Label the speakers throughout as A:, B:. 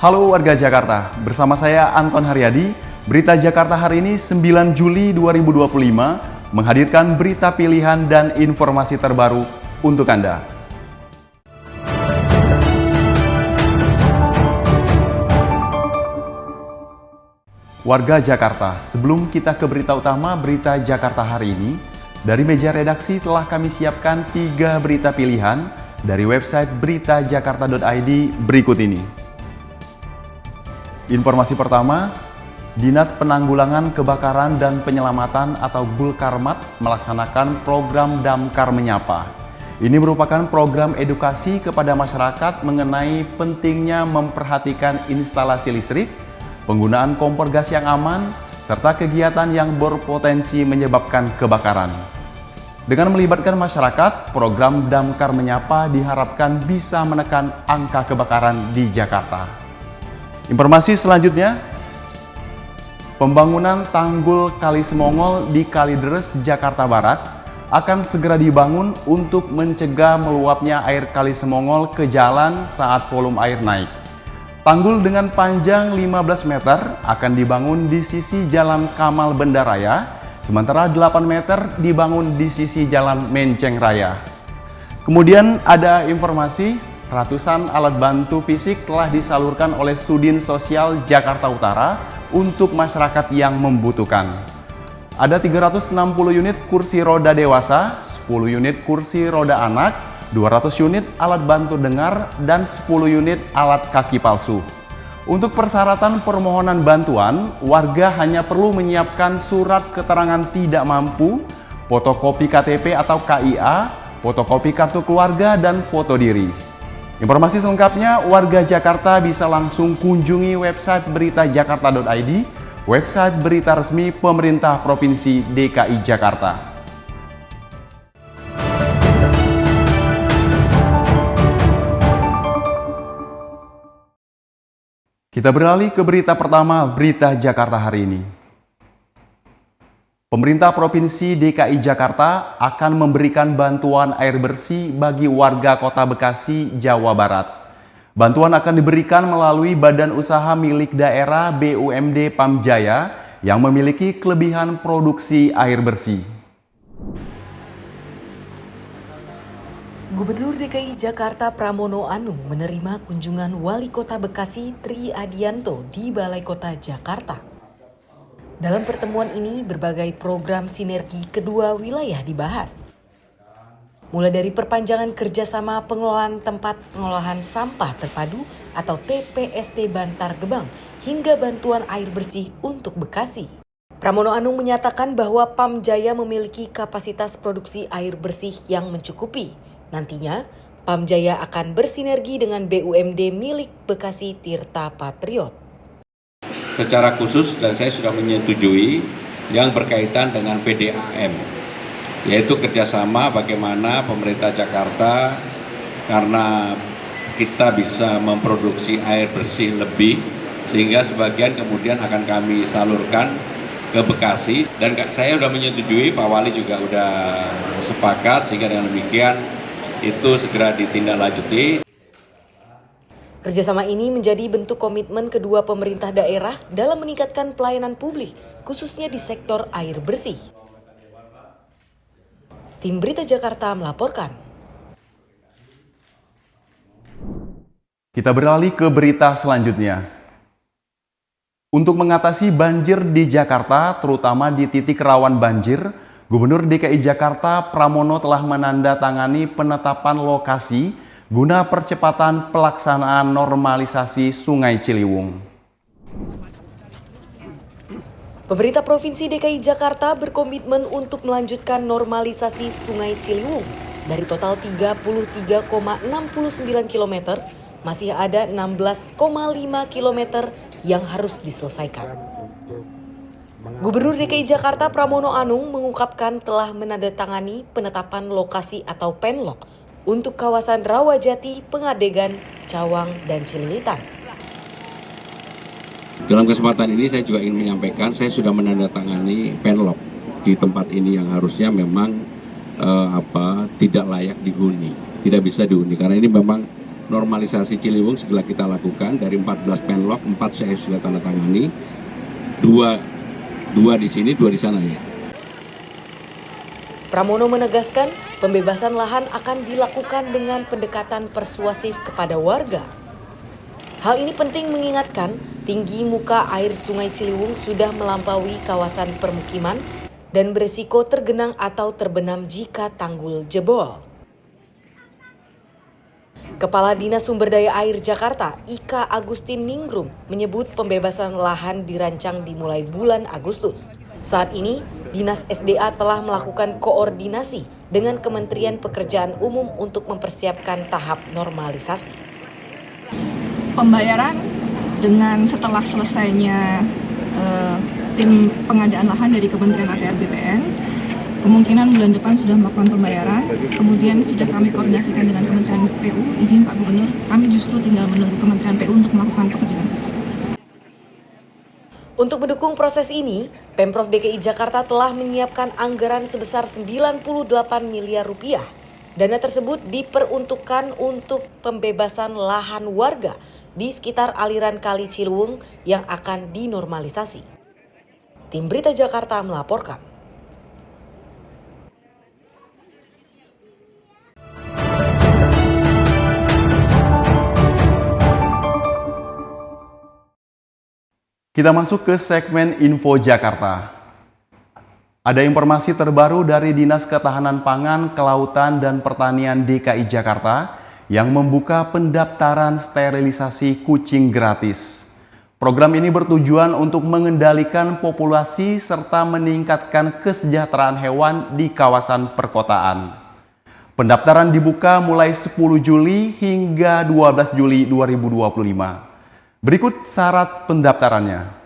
A: Halo warga Jakarta, bersama saya Anton Haryadi. Berita Jakarta hari ini 9 Juli 2025 menghadirkan berita pilihan dan informasi terbaru untuk Anda. Warga Jakarta, sebelum kita ke berita utama berita Jakarta hari ini, dari meja redaksi telah kami siapkan 3 berita pilihan dari website beritajakarta.id berikut ini. Informasi pertama, Dinas Penanggulangan Kebakaran dan Penyelamatan atau Bulkarmat melaksanakan program Damkar Menyapa. Ini merupakan program edukasi kepada masyarakat mengenai pentingnya memperhatikan instalasi listrik, penggunaan kompor gas yang aman, serta kegiatan yang berpotensi menyebabkan kebakaran. Dengan melibatkan masyarakat, program Damkar Menyapa diharapkan bisa menekan angka kebakaran di Jakarta. Informasi selanjutnya, pembangunan tanggul Kali Semongol di Kalideres, Jakarta Barat akan segera dibangun untuk mencegah meluapnya air Kali Semongol ke jalan saat volume air naik. Tanggul dengan panjang 15 meter akan dibangun di sisi Jalan Kamal Bendaraya, sementara 8 meter dibangun di sisi Jalan Menceng Raya. Kemudian ada informasi, ratusan alat bantu fisik telah disalurkan oleh Sudin Sosial Jakarta Utara untuk masyarakat yang membutuhkan. Ada 360 unit kursi roda dewasa, 10 unit kursi roda anak, 200 unit alat bantu dengar, dan 10 unit alat kaki palsu. Untuk persyaratan permohonan bantuan, warga hanya perlu menyiapkan surat keterangan tidak mampu, fotokopi KTP atau KIA, fotokopi kartu keluarga, dan foto diri. Informasi selengkapnya, warga Jakarta bisa langsung kunjungi website beritajakarta.id, website berita resmi pemerintah Provinsi DKI Jakarta. Kita beralih ke berita pertama, berita Jakarta hari ini. Pemerintah Provinsi DKI Jakarta akan memberikan bantuan air bersih bagi warga Kota Bekasi, Jawa Barat. Bantuan akan diberikan melalui badan usaha milik daerah BUMD Pamjaya yang memiliki kelebihan produksi air bersih.
B: Gubernur DKI Jakarta Pramono Anung menerima kunjungan Wali Kota Bekasi Tri Adianto di Balai Kota Jakarta. Dalam pertemuan ini, berbagai program sinergi kedua wilayah dibahas. Mulai dari perpanjangan kerjasama pengelolaan tempat pengolahan sampah terpadu atau TPST Bantar Gebang hingga bantuan air bersih untuk Bekasi. Pramono Anung menyatakan bahwa Pamjaya memiliki kapasitas produksi air bersih yang mencukupi. Nantinya, Pamjaya akan bersinergi dengan BUMD milik Bekasi Tirta Patriot.
C: Secara khusus dan saya sudah menyetujui yang berkaitan dengan PDAM, yaitu kerjasama bagaimana pemerintah Jakarta, karena kita bisa memproduksi air bersih lebih, sehingga sebagian kemudian akan kami salurkan ke Bekasi, dan saya sudah menyetujui, Pak Wali juga sudah sepakat, sehingga dengan demikian itu segera ditindaklanjuti.
B: Kerjasama ini menjadi bentuk komitmen kedua pemerintah daerah dalam meningkatkan pelayanan publik, khususnya di sektor air bersih. Tim Berita Jakarta melaporkan.
A: Kita beralih ke berita selanjutnya. Untuk mengatasi banjir di Jakarta, terutama di titik rawan banjir, Gubernur DKI Jakarta Pramono telah menandatangani penetapan lokasi guna percepatan pelaksanaan normalisasi Sungai Ciliwung.
B: Pemerintah Provinsi DKI Jakarta berkomitmen untuk melanjutkan normalisasi Sungai Ciliwung. Dari total 33,69 km, masih ada 16,5 km yang harus diselesaikan. Gubernur DKI Jakarta Pramono Anung mengungkapkan telah menandatangani penetapan lokasi atau penlok untuk kawasan Rawajati, Pengadegan, Cawang, dan Cililitan.
C: Dalam kesempatan ini saya juga ingin menyampaikan, saya sudah menandatangani penlok di tempat ini yang harusnya memang tidak layak dihuni, tidak bisa dihuni, karena ini memang normalisasi Ciliwung segera kita lakukan. Dari 14 penlok, 4 saya sudah tanda tangani, 2 di sini, 2 di sana ya.
B: Pramono menegaskan pembebasan lahan akan dilakukan dengan pendekatan persuasif kepada warga. Hal ini penting mengingatkan tinggi muka air Sungai Ciliwung sudah melampaui kawasan permukiman dan beresiko tergenang atau terbenam jika tanggul jebol. Kepala Dinas Sumber Daya Air Jakarta, Ika Agustin Ningrum, menyebut pembebasan lahan dirancang dimulai bulan Agustus. Saat ini, Dinas SDA telah melakukan koordinasi dengan Kementerian Pekerjaan Umum untuk mempersiapkan tahap normalisasi.
D: Pembayaran dengan setelah selesainya tim pengadaan lahan dari Kementerian ATR BPN, kemungkinan bulan depan sudah melakukan pembayaran, kemudian sudah kami koordinasikan dengan Kementerian PU, izin Pak Gubernur, kami justru tinggal menunggu Kementerian PU untuk melakukan pekerjaan tersebut.
B: Untuk mendukung proses ini, Pemprov DKI Jakarta telah menyiapkan anggaran sebesar 98 miliar rupiah. Dana tersebut diperuntukkan untuk pembebasan lahan warga di sekitar aliran Kali Ciliwung yang akan dinormalisasi. Tim Berita Jakarta melaporkan.
A: Kita masuk ke segmen Info Jakarta. Ada informasi terbaru dari Dinas Ketahanan Pangan, Kelautan, dan Pertanian DKI Jakarta yang membuka pendaftaran sterilisasi kucing gratis. Program ini bertujuan untuk mengendalikan populasi serta meningkatkan kesejahteraan hewan di kawasan perkotaan. Pendaftaran dibuka mulai 10 Juli hingga 12 Juli 2025. Berikut syarat pendaftarannya.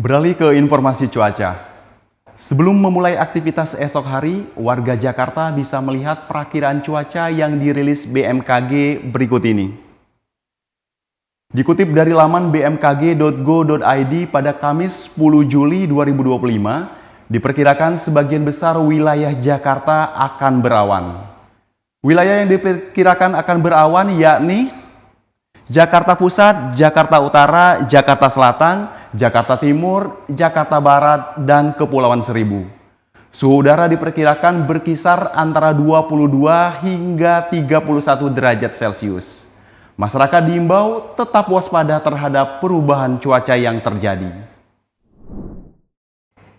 A: Beralih ke informasi cuaca. Sebelum memulai aktivitas esok hari, warga Jakarta bisa melihat perakiraan cuaca yang dirilis BMKG berikut ini. Dikutip dari laman bmkg.go.id pada Kamis 10 Juli 2025, diperkirakan sebagian besar wilayah Jakarta akan berawan. Wilayah yang diperkirakan akan berawan yakni Jakarta Pusat, Jakarta Utara, Jakarta Selatan, Jakarta Timur, Jakarta Barat, dan Kepulauan Seribu. Suhu udara diperkirakan berkisar antara 22 hingga 31 derajat Celcius. Masyarakat diimbau tetap waspada terhadap perubahan cuaca yang terjadi.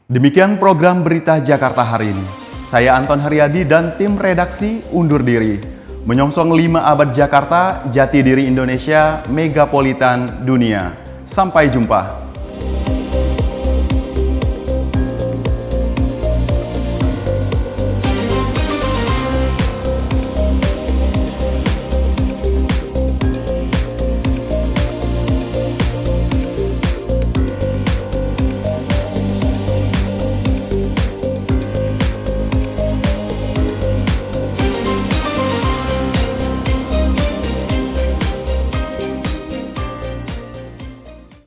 A: Demikian program Berita Jakarta hari ini. Saya Anton Haryadi dan tim redaksi undur diri. Menyongsong 5 abad Jakarta, jati diri Indonesia, megapolitan dunia. Sampai jumpa.